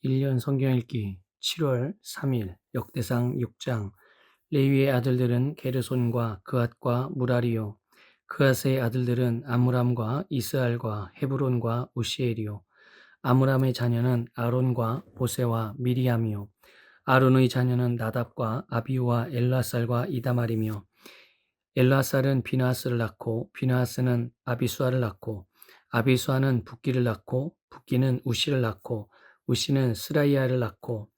1년 성경 읽기 7월 3일 역대상 6장 레위의 아들들은 게르손과 그앗과 무라리요 그앗의 아들들은 아므람과 이스알과 헤브론과 우시엘이요 아므람의 자녀는 아론과 보세와 미리암이요 아론의 자녀는 나답과 아비우와 엘라살과 이다말이며 엘라살은 비나하스를 낳고 비나하스는 아비수아를 낳고 아비수아는 붓기를 낳고 붓기는 우시를 낳고 우시는 스라이아를 낳고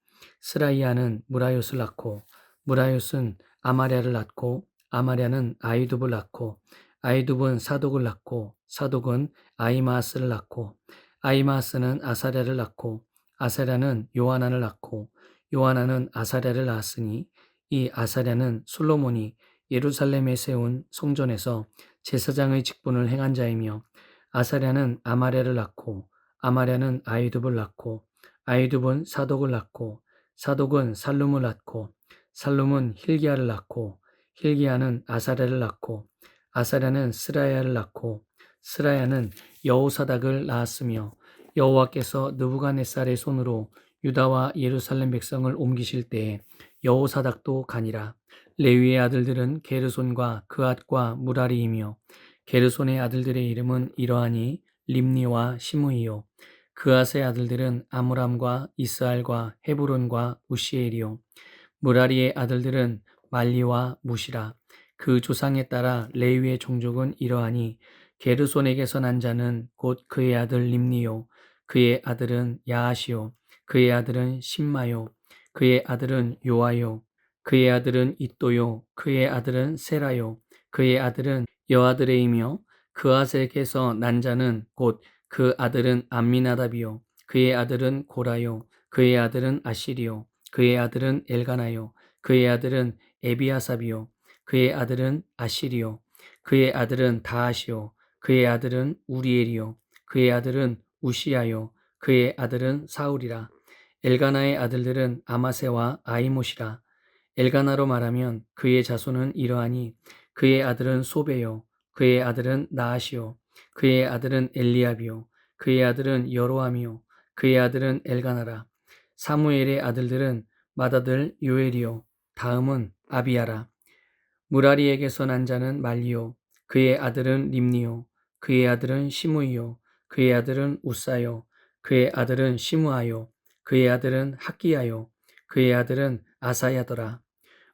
스라이아는 무라요스를 낳고 무라요스는 아마랴를 낳고 아마랴는 아이둡을 낳고 아이둡은 사독을 낳고 사독은 아이마아스를 낳고 아이마아스는 아사랴를 낳고 아사랴는 요하난을 낳고 요하난은 아사랴를 낳았으니 이 아사랴는 솔로몬이 예루살렘에 세운 성전에서 제사장의 직분을 행한 자이며 아사랴는 아마랴를 낳고 아마랴는 아이둡을 낳고 아이둡은 사독을 낳고 사독은 살룸을 낳고 살룸은 힐기야를 낳고 힐기야는 아사랴를 낳고 아사랴는 스라야를 낳고 스라야는 여호사닥을 낳았으며 여호와께서 느부갓네살의 손으로 유다와 예루살렘 백성을 옮기실 때에 여호사닥도 가니라. 레위의 아들들은 게르손과 그앗과 무라리이며 게르손의 아들들의 이름은 이러하니 림니와 시므이요 그앗의 아들들은 아므람과 이스알과 헤브론과 우시엘이요 무라리의 아들들은 말리와 무시라. 그 조상에 따라 레위의 종족은 이러하니 게르손에게서 난 자는 곧 그의 아들 림니요 그의 아들은 야하시요 그의 아들은 심마요 그의 아들은 요아요 그의 아들은 잇도요 그의 아들은 세라요 그의 아들은 여아드레이며 그앗에게서 난 자는 곧 그 아들은 암미나답이요 그의 아들은 고라요 그의 아들은 아시리요 그의 아들은 엘가나요 그의 아들은 에비아삽이요 그의 아들은 아시리요 그의 아들은 다하시요 그의 아들은 우리엘이요 그의 아들은 우시야요 그의 아들은 사울이라. 엘가나의 아들들은 아마세와 아이못이라. 엘가나로 말하면 그의 자손은 이러하니 그의 아들은 소베요 그의 아들은 나하시요 그의 아들은 엘리압이요 그의 아들은 여로함이요 그의 아들은 엘가나라. 사무엘의 아들들은 맏아들 요엘이요 다음은 아비야라. 무라리에게서 난 자는 말리요 그의 아들은 림니요 그의 아들은 시므이요 그의 아들은 우사요 그의 아들은 시므아요 그의 아들은 학기야요 그의 아들은 아사야더라.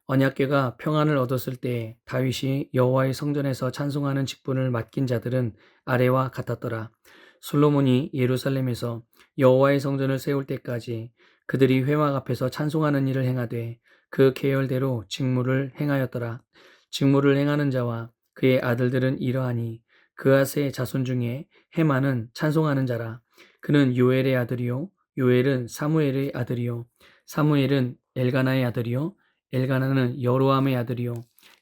언약궤가 평안을 얻었을 때에 다윗이 여호와의 성전에서 찬송하는 직분을 맡긴 자들은 아래와 같았더라. 솔로몬이 예루살렘에서 여호와의 성전을 세울 때까지 그들이 회막 앞에서 찬송하는 일을 행하되 그 계열대로 직무를 행하였더라. 직무를 행하는 자와 그의 아들들은 이러하니 그앗의 자손 중에 헤만은 찬송하는 자라. 그는 요엘의 아들이요 요엘은 사무엘의 아들이요 사무엘은 엘가나의 아들이요 엘가나는 여로함의 아들이요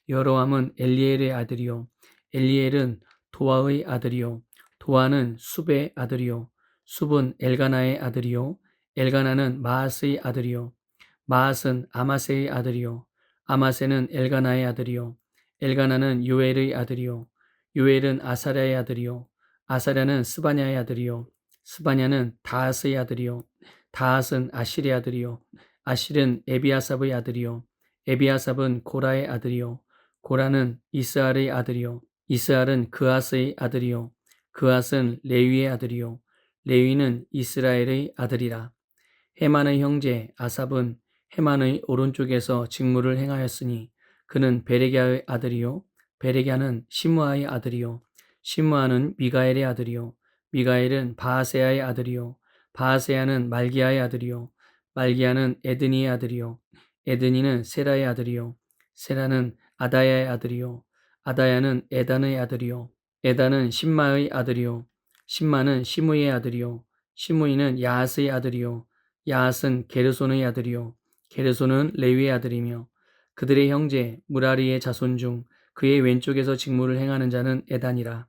여로함은 엘리엘의 아들이요 엘리엘은 도아의 아들이요 도아는 숲의 아들이요 숲은 엘가나의 아들이요 엘가나는 마앗의 아들이요 마앗은 아마세의 아들이요 아마세는 엘가나의 아들이요 엘가나는 요엘의 아들이요 요엘은 아사랴의 아들이요 아사랴는 스바냐의 아들이요 스바냐는 다하스의 아들이요 다하스는 아실의 아들이요 아실은 에비아삽의 아들이요 에비아삽은 고라의 아들이요 고라는 이스알의 아들이요 이스알은 그앗의 아들이요 그앗은 레위의 아들이요 레위는 이스라엘의 아들이라. 헤만의 형제 아삽은 헤만의 오른쪽에서 직무를 행하였으니 그는 베레갸의 아들이요 베레갸는 시므아의 아들이요 시므아는 미가엘의 아들이요 미가엘은 바하세야의 아들이요 바하세야는 말기야의 아들이요 말기야는 에드니의 아들이요 에드니는 세라의 아들이요 세라는 아다야의 아들이요 아다야는 에단의 아들이요 에단은 심마의 아들이요 심마는 시므이의 아들이요 시므이는 야하스의 아들이요 야핫은 게르손의 아들이요 게르손은 레위의 아들이며 그들의 형제 무라리의 자손 중 그의 왼쪽에서 직무를 행하는 자는 에단이라.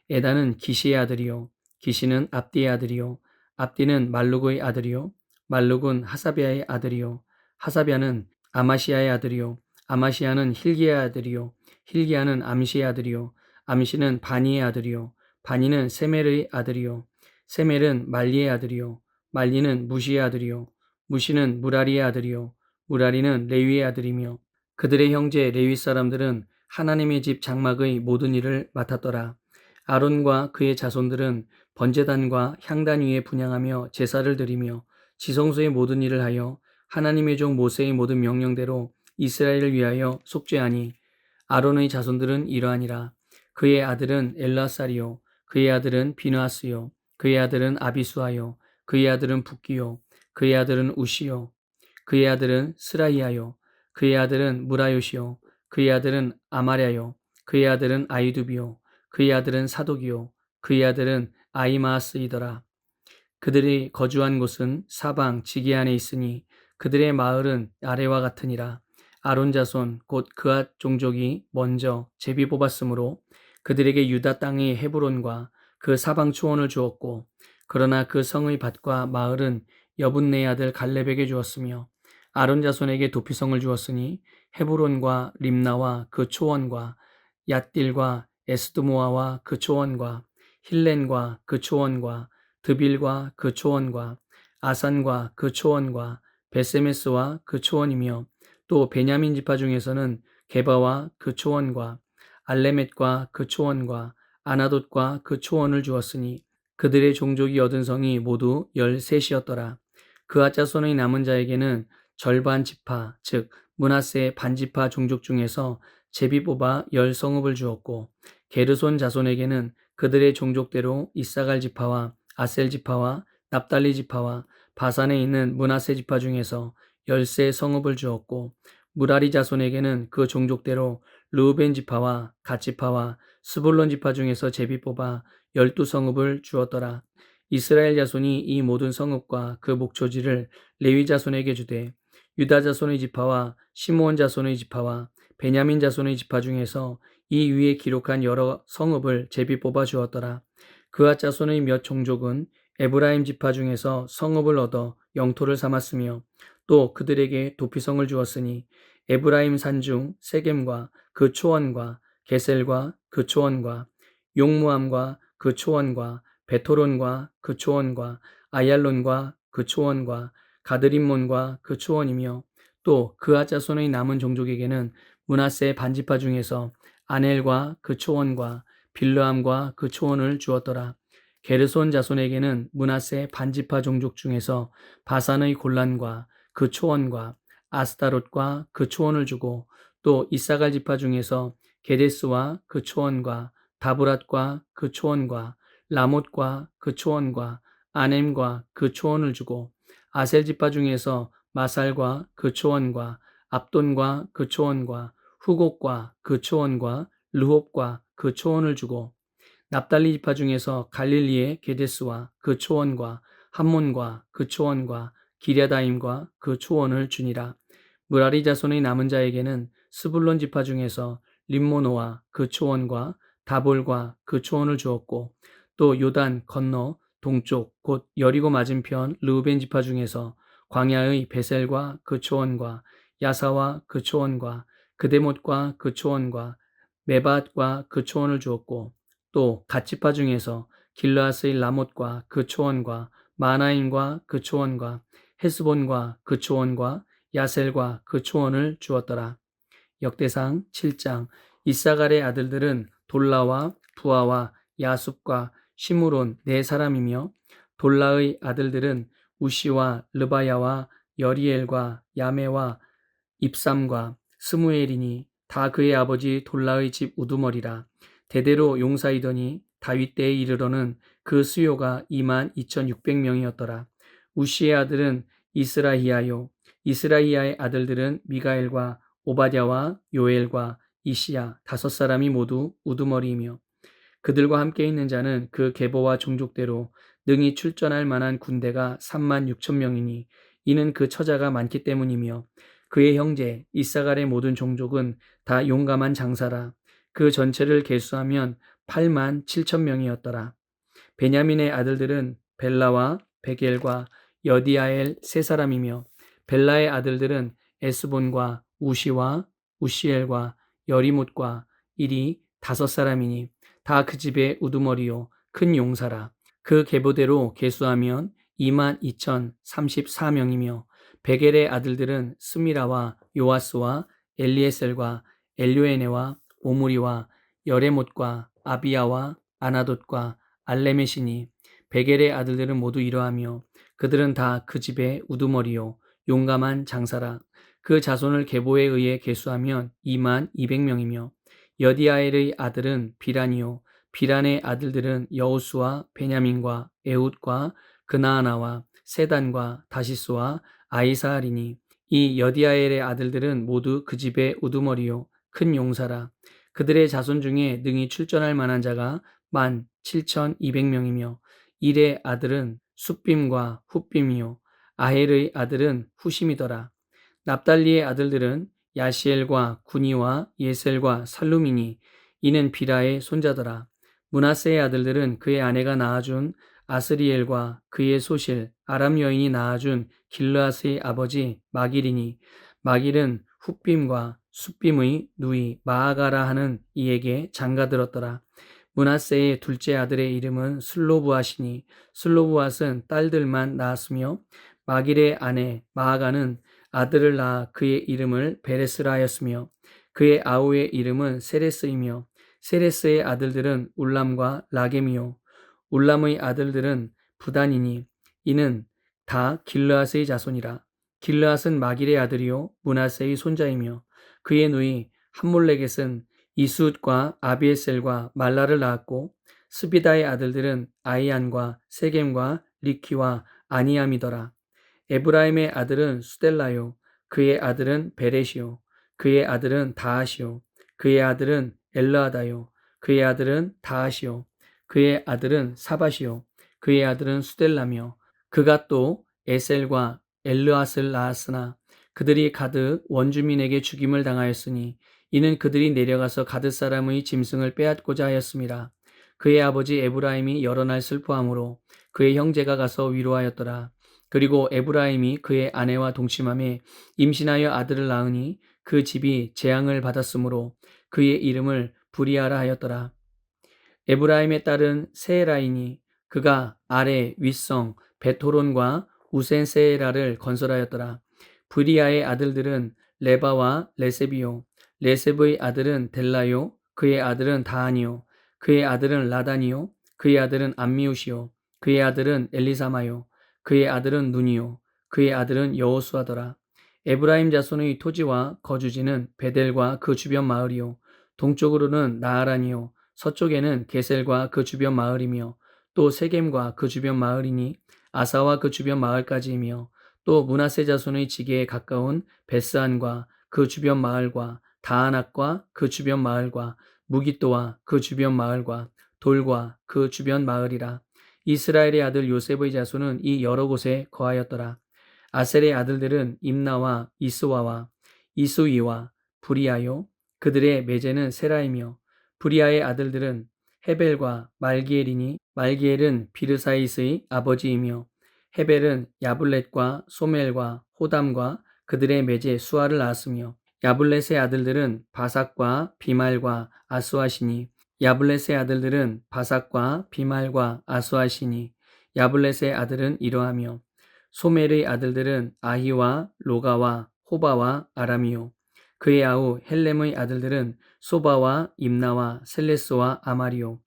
에단은 기시의 아들이요 기시는 압디의 아들이요 압디는 말룩의 아들이요 말룩은 하사비아의 아들이요 하사비아는 아마시아의 아들이요 아마시아는 힐기야의 아들이요 힐기야는 암시의 아들이요 암시는 바니의 아들이요 바니는 세멜의 아들이요 세멜은 말리의 아들이요 말리는 무시의 아들이요 무시는 무라리의 아들이요 무라리는 레위의 아들이며 그들의 형제 레위 사람들은 하나님의 집 장막의 모든 일을 맡았더라. 아론과 그의 자손들은 번제단과 향단 위에 분향하며 제사를 드리며 지성소의 모든 일을 하여 하나님의 종 모세의 모든 명령대로 이스라엘을 위하여 속죄하니 아론의 자손들은 이러하니라. 그의 아들은 엘라살이요 그의 아들은 비느하스요 그의 아들은 아비수아요 그의 아들은 붓기요 그의 아들은 우시요 그의 아들은 스라이아요 그의 아들은 무라요시요 그의 아들은 아마랴요 그의 아들은 아이두비요 그의 아들은 사독이요 그의 아들은 아이마스이더라. 그들이 거주한 곳은 사방 지게안에 있으니 그들의 마을은 아래와 같으니라. 아론 자손 곧 그앗 종족이 먼저 제비 뽑았으므로 그들에게 유다 땅의 헤브론과 그 사방 초원을 주었고 그러나 그 성의 밭과 마을은 여분네 아들 갈렙에게 주었으며 아론 자손에게 도피성을 주었으니 헤브론과 림나와 그 초원과 얏딜과 에스드모아와 그 초원과 힐렌과 그 초원과 드빌과 그 초원과 아산과 그 초원과 베세메스와 그 초원이며 또 베냐민 지파 중에서는 게바와 그 초원과 알레멧과 그 초원과 아나돗과 그 초원을 주었으니 그들의 종족이 얻은 성이 모두 13이었더라. 그앗 자손의 남은 자에게는 절반 지파 즉 므낫세 반지파 종족 중에서 제비 뽑아 10성읍을 주었고 게르손 자손에게는 그들의 종족대로 이사갈 지파와 아셀 지파와 납달리 지파와 바산에 있는 므낫세 지파 중에서 13성읍을 주었고 무라리 자손에게는 그 종족대로 르우벤 지파와 갓 지파와 스불론 지파 중에서 제비 뽑아 12성읍을 주었더라. 이스라엘 자손이 이 모든 성읍과 그 목초지를 레위 자손에게 주되 유다 자손의 지파와 시므온 자손의 지파와 베냐민 자손의 지파 중에서 이 위에 기록한 여러 성읍을 제비 뽑아 주었더라. 그앗 자손의 몇 종족은 에브라임 지파 중에서 성읍을 얻어 영토를 삼았으며 또 그들에게 도피성을 주었으니 에브라임 산중 세겜과 그 초원과 게셀과 그 초원과 용무암과 그 초원과 베토론과 그 초원과 아얄론과 그 초원과 가드림몬과 그 초원이며 또 그앗 자손의 남은 종족에게는 므낫세 반지파 중에서 아넬과 그 초원과 빌르암과 그 초원을 주었더라. 게르손 자손에게는 므낫세 반지파 종족 중에서 바산의 골란과 그 초원과 아스타롯과 그 초원을 주고 또 이사갈 지파 중에서 게데스와 그 초원과 다브랏과 그 초원과 라못과 그 초원과 아넴과 그 초원을 주고 아셀 지파 중에서 마살과 그 초원과 압돈과 그 초원과 후곡과 그 초원과 르홉과 그 초원을 주고 납달리 지파 중에서 갈릴리의 게데스와 그 초원과 함몬과 그 초원과 기랴다임과 그 초원을 주니라. 무라리 자손의 남은 자에게는 스불론 지파 중에서 림모노와 그 초원과 다볼과 그 초원을 주었고 또 요단 건너 동쪽 곧 여리고 맞은편 르우벤 지파 중에서 광야의 베셀과 그 초원과 야사와 그 초원과 그데못과 그 초원과 메밧과 그 초원을 주었고 또 갓지파 중에서 길르앗의 라못과 그 초원과 마나임과 그 초원과 헤스본과 그 초원과 야셀과 그 초원을 주었더라. 역대상 7장 이사갈의 아들들은 돌라와 부아와 야숲과 시므론 네 사람이며 돌라의 아들들은 우시와 르바야와 여리엘과 야메와 입삼과 스무엘이니 다 그의 아버지 돌라의 집 우두머리라. 대대로 용사이더니 다윗 때에 이르러는 그 수요가 22,600명이었더라. 우시의 아들은 이스라히야요. 이스라히야의 아들들은 미가엘과 오바댜와 요엘과 이시야 5사람이 모두 우두머리이며 그들과 함께 있는 자는 그 계보와 종족대로 능히 출전할 만한 군대가 36,000명이니 이는 그 처자가 많기 때문이며 그의 형제 이사갈의 모든 종족은 다 용감한 장사라. 그 전체를 계수하면 87,000명이었더라. 베냐민의 아들들은 벨라와 베겔과 여디아엘 세 사람이며 벨라의 아들들은 에스본과 우시와 우시엘과 여리못과 일이 5사람이니 다 그 집의 우두머리요 큰 용사라. 그 계보대로 계수하면 22,034명이며 베겔의 아들들은 스미라와 요아스와 엘리에셀과 엘요에네와 오므리와 여레못과 아비야와 아나돗과 알레메시니 베겔의 아들들은 모두 이러하며 그들은 다 그 집의 우두머리요 용감한 장사라. 그 자손을 계보에 의해 계수하면 22,200명이며 여디아엘의 아들은 비란이요 비란의 아들들은 여우수와 베냐민과 에훗과 그나아나와 세단과 다시스와 아이사알이니 이 여디아엘의 아들들은 모두 그 집의 우두머리요 큰 용사라. 그들의 자손 중에 능히 출전할 만한 자가 17,200명이며 일의 아들은 숫빔과 훗빔이요 아헬의 아들은 후심이더라. 납달리의 아들들은 야시엘과 구니와 예셀과 살루미니 이는 비라의 손자더라. 므낫세의 아들들은 그의 아내가 낳아준 아스리엘과 그의 소실 아람 여인이 낳아준 길르앗의 아버지 마길이니 마길은 훗빔과 숫빔의 누이 마아가라 하는 이에게 장가들었더라. 므낫세의 둘째 아들의 이름은 슬로브앗이니 슬로브앗은 딸들만 낳았으며 마길의 아내 마아가는 아들을 낳아 그의 이름을 베레스라 하였으며 그의 아우의 이름은 세레스이며 세레스의 아들들은 울람과 라겜이요 울람의 아들들은 부단이니 이는 다 길르앗의 자손이라. 길르앗은 마길의 아들이요 므낫세의 손자이며 그의 누이 함몰레겟은 이스웃과 아비에셀과 말라를 낳았고 스비다의 아들들은 아이안과 세겜과 리키와 아니암이더라. 에브라임의 아들은 수델라요 그의 아들은 베렛이요 그의 아들은 다하시요 그의 아들은 엘르아다요 그의 아들은 다하시요 그의 아들은 사바시요 그의 아들은 수델라며 그가 또 에셀과 엘르앗을 낳았으나 그들이 가드 원주민에게 죽임을 당하였으니 이는 그들이 내려가서 가드 사람의 짐승을 빼앗고자 하였음이라. 그의 아버지 에브라임이 여러 날 슬퍼함으로 그의 형제가 가서 위로하였더라. 그리고 에브라임이 그의 아내와 동침함에 임신하여 아들을 낳으니 그 집이 재앙을 받았으므로 그의 이름을 부리아라 하였더라. 에브라임의 딸은 세에라이니 그가 아래 윗성 베토론과 우센세에라를 건설하였더라. 부리아의 아들들은 레바와 레셉이요 레셉의 아들은 델라요 그의 아들은 다하니요 그의 아들은 라다니요 그의 아들은 암미우시요 그의 아들은 엘리사마요 그의 아들은 눈이요 그의 아들은 여호수아더라. 에브라임 자손의 토지와 거주지는 베델과 그 주변 마을이요 동쪽으로는 나아란이요 서쪽에는 게셀과 그 주변 마을이며 또 세겜과 그 주변 마을이니 아사와 그 주변 마을까지이며 또 므낫세 자손의 지게에 가까운 베스안과 그 주변 마을과 다아낙과 그 주변 마을과 무깃도와 그 주변 마을과 돌과 그 주변 마을이라. 이스라엘의 아들 요셉의 자손은 이 여러 곳에 거하였더라. 아셀의 아들들은 임나와 이스와와 이수이와 부리아요 그들의 매제는 세라이며 부리아의 아들들은 헤벨과 말기엘이니 말기엘은 비르사이스의 아버지이며 헤벨은 야블렛과 소멜과 호담과 그들의 매제 수아를 낳았으며 야블렛의 아들들은 바삭과 비말과 아스와시니 야블렛의 아들들은 바삭과 비말과 아스와시니 야블렛의 아들은 이러하며 소멜의 아들들은 아히와 로가와 호바와 아람이요 그의 아우 헬렘의 아들들은 소바와 임나와 셀레스와 아마리요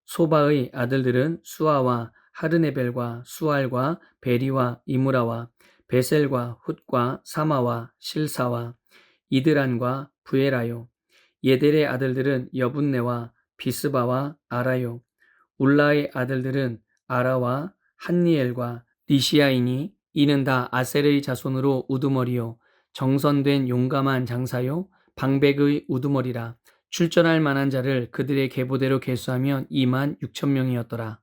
소바의 아들들은 수아와 하르네벨과 수알과 베리와 이무라와 베셀과 훗과 사마와 실사와 이드란과 부에라요 예델의 아들들은 여분네와 비스바와 아라요 울라의 아들들은 아라와 한니엘과 리시아이니 이는 다 아셀의 자손으로 우두머리요 정선된 용감한 장사요 방백의 우두머리라. 출전할 만한 자를 그들의 계보대로 계수하면 26,000명이었더라.